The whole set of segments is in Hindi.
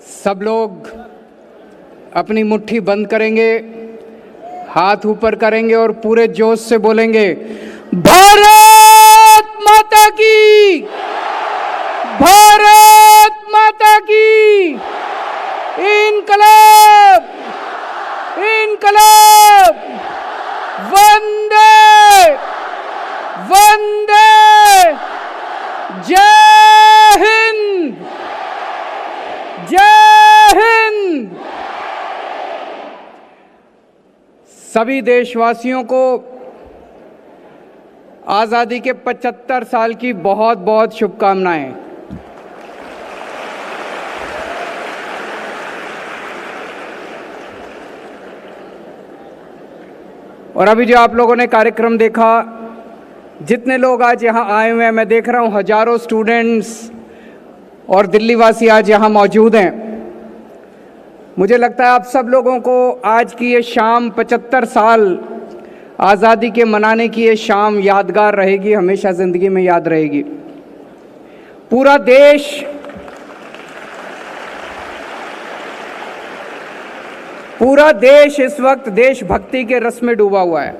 सब लोग अपनी मुट्ठी बंद करेंगे, हाथ ऊपर करेंगे और पूरे जोश से बोलेंगे, भारत माता की, भारत माता की, इनकलाब, इनकलाब, वंदे वंदे, जय हिंद, जय हिंद। सभी देशवासियों को आजादी के 75 साल की बहुत बहुत शुभकामनाएं। और अभी जो आप लोगों ने कार्यक्रम देखा, जितने लोग आज यहाँ आए हुए हैं, मैं देख रहा हूँ हजारों स्टूडेंट्स और दिल्ली वासी आज यहाँ मौजूद हैं। मुझे लगता है आप सब लोगों को आज की ये शाम 75 साल आज़ादी के मनाने की ये शाम यादगार रहेगी, हमेशा ज़िंदगी में याद रहेगी। पूरा देश इस वक्त देशभक्ति के रस में डूबा हुआ है।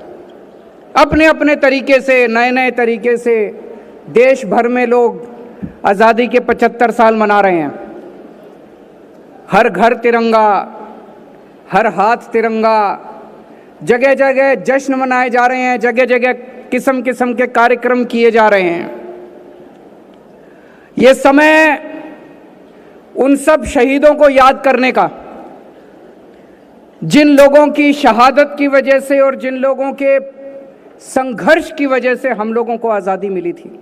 अपने अपने तरीके से, नए नए तरीके से देश भर में लोग आज़ादी के 75 साल मना रहे हैं। हर घर तिरंगा, हर हाथ तिरंगा, जगह जगह जश्न मनाए जा रहे हैं, जगह जगह किस्म किस्म के कार्यक्रम किए जा रहे हैं। ये समय उन सब शहीदों को याद करने का, जिन लोगों की शहादत की वजह से और जिन लोगों के संघर्ष की वजह से हम लोगों को आज़ादी मिली थी।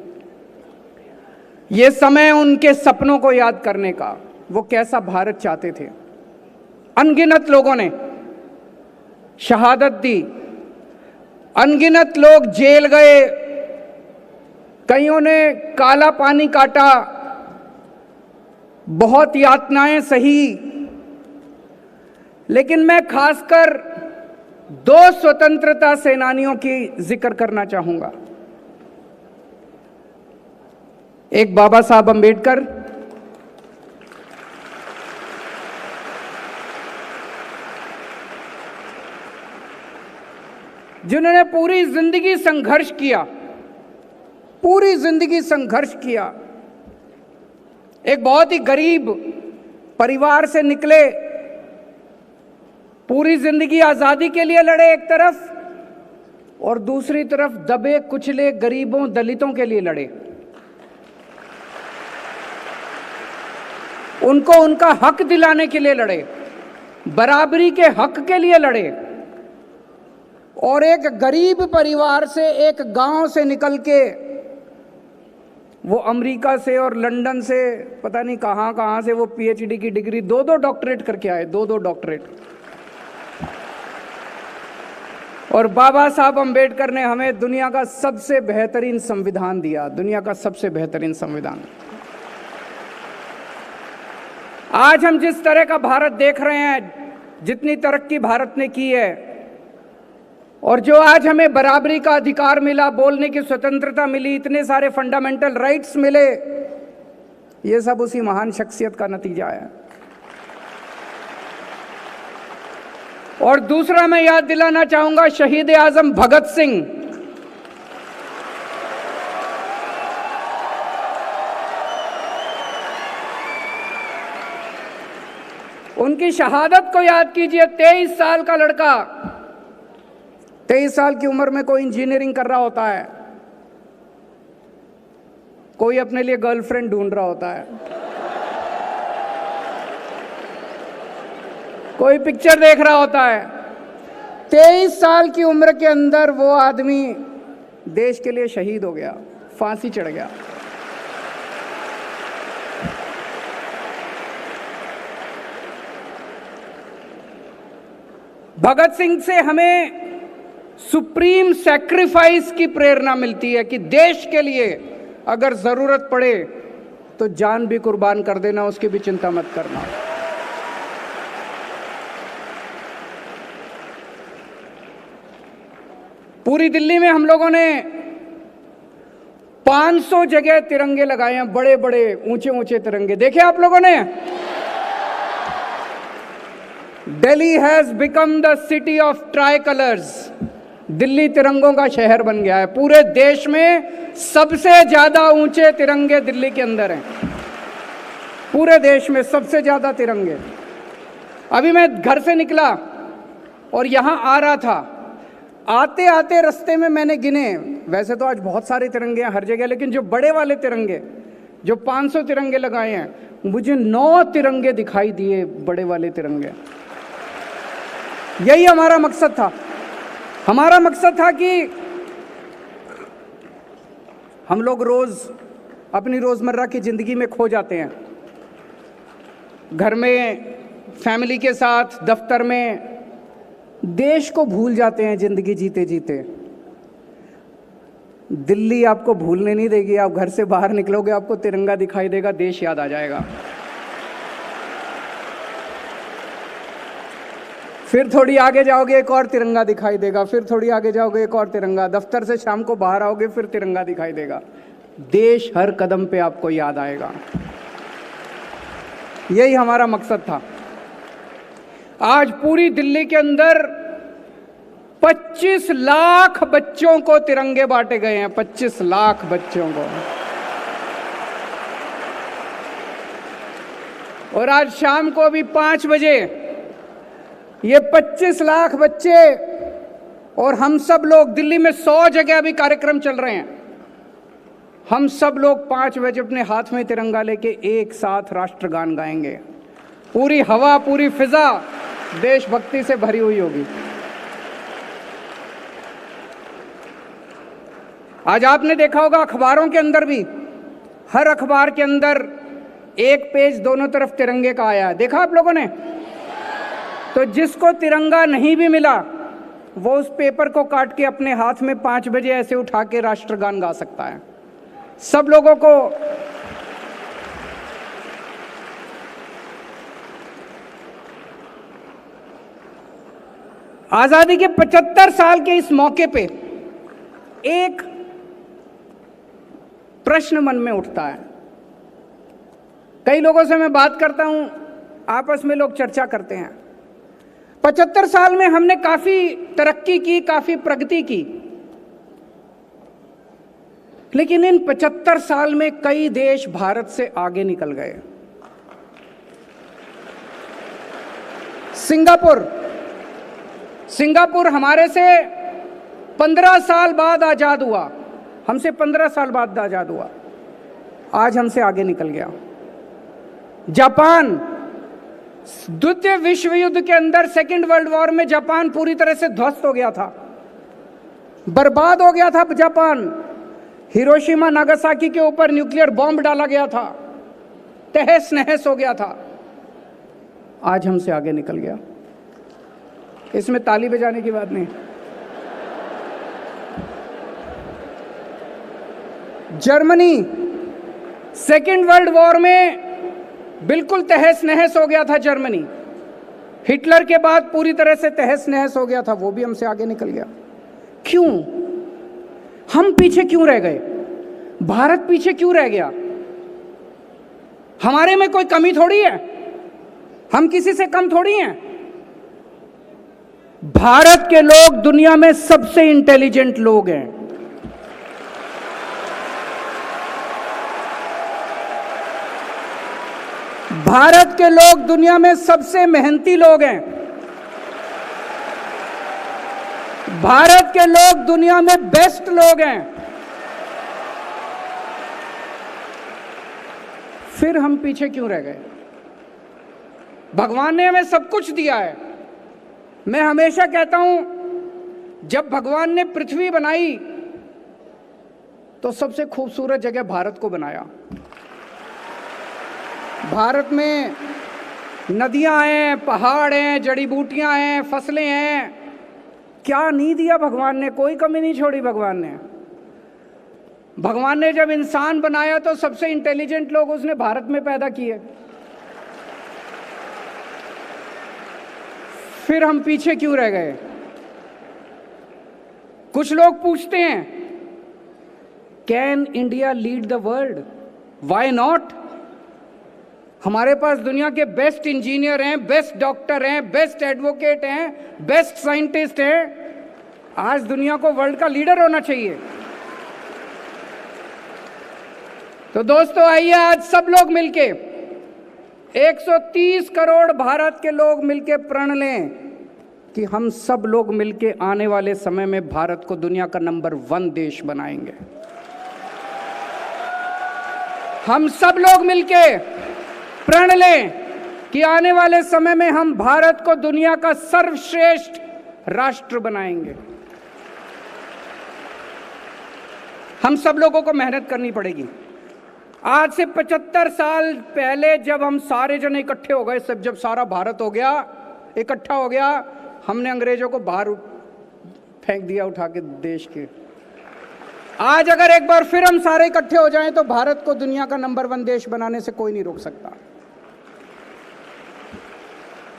ये समय उनके सपनों को याद करने का, वो कैसा भारत चाहते थे। अनगिनत लोगों ने शहादत दी, अनगिनत लोग जेल गए, कईयों ने काला पानी काटा, बहुत यातनाएं सही। लेकिन मैं खासकर दो स्वतंत्रता सेनानियों की जिक्र करना चाहूंगा। एक बाबा साहब अंबेडकर, जिन्होंने पूरी जिंदगी संघर्ष किया, पूरी जिंदगी संघर्ष किया। एक बहुत ही गरीब परिवार से निकले, पूरी जिंदगी आजादी के लिए लड़े एक तरफ, और दूसरी तरफ दबे कुचले गरीबों दलितों के लिए लड़े। उनको उनका हक दिलाने के लिए लड़े, बराबरी के हक के लिए लड़े। और एक गरीब परिवार से, एक गांव से निकल के वो अमेरिका से और लंदन से, पता नहीं कहां कहां से वो पीएचडी की डिग्री, दो डॉक्टरेट करके आए, दो डॉक्टरेट। और बाबा साहब अंबेडकर ने हमें दुनिया का सबसे बेहतरीन संविधान दिया, दुनिया का सबसे बेहतरीन संविधान। आज हम जिस तरह का भारत देख रहे हैं, जितनी तरक्की भारत ने की है, और जो आज हमें बराबरी का अधिकार मिला, बोलने की स्वतंत्रता मिली, इतने सारे फंडामेंटल राइट्स मिले, ये सब उसी महान शख्सियत का नतीजा है। और दूसरा मैं याद दिलाना चाहूंगा शहीद आजम भगत सिंह। उनकी शहादत को याद कीजिए। 23 साल का लड़का, 23 साल की उम्र में कोई इंजीनियरिंग कर रहा होता है, कोई अपने लिए गर्लफ्रेंड ढूंढ रहा होता है, कोई पिक्चर देख रहा होता है। 23 साल की उम्र के अंदर वो आदमी देश के लिए शहीद हो गया, फांसी चढ़ गया। भगत सिंह से हमें सुप्रीम सैक्रिफाइस की प्रेरणा मिलती है कि देश के लिए अगर जरूरत पड़े तो जान भी कुर्बान कर देना, उसकी भी चिंता मत करना। पूरी दिल्ली में हम लोगों ने 500 जगह तिरंगे लगाए हैं, बड़े बड़े ऊंचे ऊंचे तिरंगे। देखे आप लोगों ने? Delhi has become the city of tricolours. Delhi तिरंगों का शहर बन गया है। पूरे देश में सबसे ज्यादा ऊंचे तिरंगे दिल्ली के अंदर हैं। पूरे देश में सबसे ज्यादा तिरंगे। अभी मैं घर से निकला और यहां आ रहा था, आते आते रास्ते में मैंने गिने, वैसे तो आज बहुत सारे तिरंगे हैं हर जगह, लेकिन जो बड़े वाले तिरंगे, जो 500 तिरंगे लगाए हैं, मुझे 9 तिरंगे दिखाई दिए, बड़े वाले तिरंगे। यही हमारा मकसद था। हमारा मकसद था कि हम लोग रोज अपनी रोजमर्रा की जिंदगी में खो जाते हैं, घर में, फैमिली के साथ, दफ्तर में, देश को भूल जाते हैं जिंदगी जीते जीते। दिल्ली आपको भूलने नहीं देगी। आप घर से बाहर निकलोगे, आपको तिरंगा दिखाई देगा, देश याद आ जाएगा। फिर थोड़ी आगे जाओगे, एक और तिरंगा दिखाई देगा, फिर थोड़ी आगे जाओगे, एक और तिरंगा, दफ्तर से शाम को बाहर आओगे, फिर तिरंगा दिखाई देगा। देश हर कदम पे आपको याद आएगा। यही हमारा मकसद था। आज पूरी दिल्ली के अंदर 25 लाख बच्चों को तिरंगे बांटे गए हैं। 25 लाख बच्चों को। और आज शाम को भी 5 बजे ये 25 लाख बच्चे और हम सब लोग, दिल्ली में 100 जगह अभी कार्यक्रम चल रहे हैं, हम सब लोग 5 बजे अपने हाथ में तिरंगा लेके एक साथ राष्ट्रगान गाएंगे। पूरी हवा, पूरी फिजा देशभक्ति से भरी हुई होगी। आज आपने देखा होगा अखबारों के अंदर भी, हर अखबार के अंदर एक पेज दोनों तरफ तिरंगे का आया है। देखा आप लोगों ने? तो जिसको तिरंगा नहीं भी मिला, वो उस पेपर को काट के अपने हाथ में 5 बजे ऐसे उठा के राष्ट्रगान गा सकता है। सब लोगों को आजादी के 75 साल के इस मौके पे एक प्रश्न मन में उठता है। कई लोगों से मैं बात करता हूं, आपस में लोग चर्चा करते हैं। 75 साल में हमने काफी तरक्की की, काफी प्रगति की, लेकिन इन 75 साल में कई देश भारत से आगे निकल गए। सिंगापुर हमारे से 15 साल बाद आजाद हुआ, हमसे 15 साल बाद आजाद हुआ, आज हमसे आगे निकल गया। जापान, द्वितीय विश्व युद्ध के अंदर, सेकेंड वर्ल्ड वॉर में जापान पूरी तरह से ध्वस्त हो गया था, बर्बाद हो गया था जापान। हिरोशिमा नागासाकी के ऊपर न्यूक्लियर बॉम्ब डाला गया था, तहस नहस हो गया था, आज हमसे आगे निकल गया। इसमें ताली बजाने की बात नहीं। जर्मनी, सेकेंड वर्ल्ड वॉर में बिल्कुल तहस नहस हो गया था जर्मनी, हिटलर के बाद पूरी तरह से तहस नहस हो गया था, वो भी हमसे आगे निकल गया। क्यों? हम पीछे क्यों रह गए? भारत पीछे क्यों रह गया? हमारे में कोई कमी थोड़ी है, हम किसी से कम थोड़ी हैं। भारत के लोग दुनिया में सबसे इंटेलिजेंट लोग हैं। भारत के लोग दुनिया में सबसे मेहनती लोग हैं। भारत के लोग दुनिया में बेस्ट लोग हैं। फिर हम पीछे क्यों रह गए? भगवान ने हमें सब कुछ दिया है। मैं हमेशा कहता हूं, जब भगवान ने पृथ्वी बनाई तो सबसे खूबसूरत जगह भारत को बनाया। भारत में नदियां हैं, पहाड़ हैं, जड़ी बूटियां हैं, फसलें हैं। क्या नहीं दिया भगवान ने? कोई कमी नहीं छोड़ी भगवान ने। भगवान ने जब इंसान बनाया तो सबसे इंटेलिजेंट लोग उसने भारत में पैदा किए। फिर हम पीछे क्यों रह गए? कुछ लोग पूछते हैं, can India lead the world? Why not? हमारे पास दुनिया के बेस्ट इंजीनियर हैं, बेस्ट डॉक्टर हैं, बेस्ट एडवोकेट हैं, बेस्ट साइंटिस्ट हैं। आज दुनिया को वर्ल्ड का लीडर होना चाहिए। तो दोस्तों आइए आज सब लोग मिलके 130 करोड़ भारत के लोग मिलके प्रण लें कि हम सब लोग मिलके आने वाले समय में भारत को दुनिया का नंबर 1 देश बनाएंगे। हम सब लोग मिलके प्रण लें कि आने वाले समय में हम भारत को दुनिया का सर्वश्रेष्ठ राष्ट्र बनाएंगे। हम सब लोगों को मेहनत करनी पड़ेगी। आज से 75 साल पहले जब हम सारे जन इकट्ठे हो गए, सब जब सारा भारत हो गया, इकट्ठा हो गया, हमने अंग्रेजों को बाहर फेंक दिया उठा के देश के। आज अगर एक बार फिर हम सारे इकट्ठे हो जाएं तो भारत को दुनिया का नंबर 1 देश बनाने से कोई नहीं रोक सकता।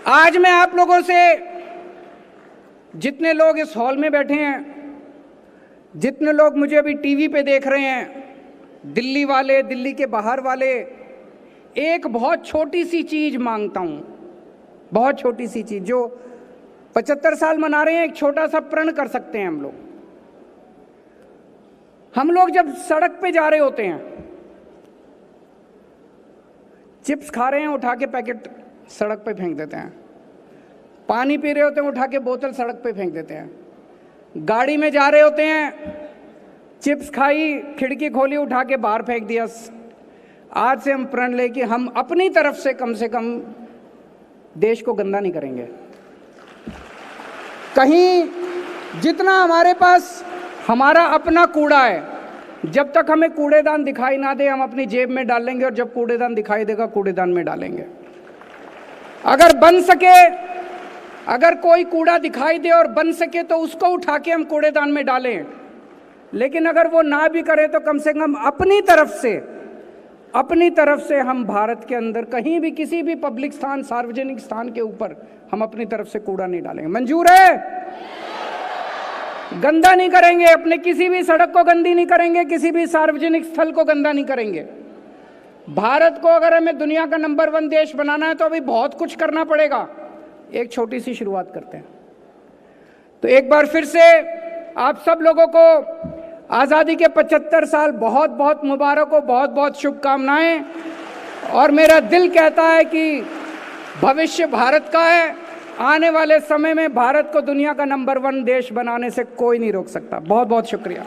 आज मैं आप लोगों से, जितने लोग इस हॉल में बैठे हैं, जितने लोग मुझे अभी टीवी पे देख रहे हैं, दिल्ली वाले, दिल्ली के बाहर वाले, एक बहुत छोटी सी चीज मांगता हूं। बहुत छोटी सी चीज, जो 75 साल मना रहे हैं, एक छोटा सा प्रण कर सकते हैं हम लोग जब सड़क पे जा रहे होते हैं, चिप्स खा रहे हैं, उठा के पैकेट सड़क पे फेंक देते हैं। पानी पी रहे होते हैं, उठा के बोतल सड़क पे फेंक देते हैं। गाड़ी में जा रहे होते हैं, चिप्स खाई, खिड़की खोली, उठा के बाहर फेंक दिया। आज से हम प्रण ले कि हम अपनी तरफ से कम देश को गंदा नहीं करेंगे। कहीं जितना हमारे पास हमारा अपना कूड़ा है, जब तक हमें कूड़ेदान दिखाई ना दे, हम अपनी जेब में डाल लेंगे, और जब कूड़ेदान दिखाई देगा कूड़ेदान में डालेंगे। अगर बन सके, अगर कोई कूड़ा दिखाई दे और बन सके तो उसको उठा के हम कूड़ेदान में डालें। लेकिन अगर वो ना भी करे तो कम से कम अपनी तरफ से हम भारत के अंदर कहीं भी, किसी भी पब्लिक स्थान, सार्वजनिक स्थान के ऊपर हम अपनी तरफ से कूड़ा नहीं डालेंगे। मंजूर है? गंदा नहीं करेंगे, अपने किसी भी सड़क को गंदी नहीं करेंगे, किसी भी सार्वजनिक स्थल को गंदा नहीं करेंगे। भारत को अगर हमें दुनिया का नंबर 1 देश बनाना है तो अभी बहुत कुछ करना पड़ेगा। एक छोटी सी शुरुआत करते हैं। तो एक बार फिर से आप सब लोगों को आज़ादी के 75 साल बहुत बहुत मुबारक हो, बहुत बहुत शुभकामनाएं। और मेरा दिल कहता है कि भविष्य भारत का है। आने वाले समय में भारत को दुनिया का नंबर 1 देश बनाने से कोई नहीं रोक सकता। बहुत बहुत शुक्रिया।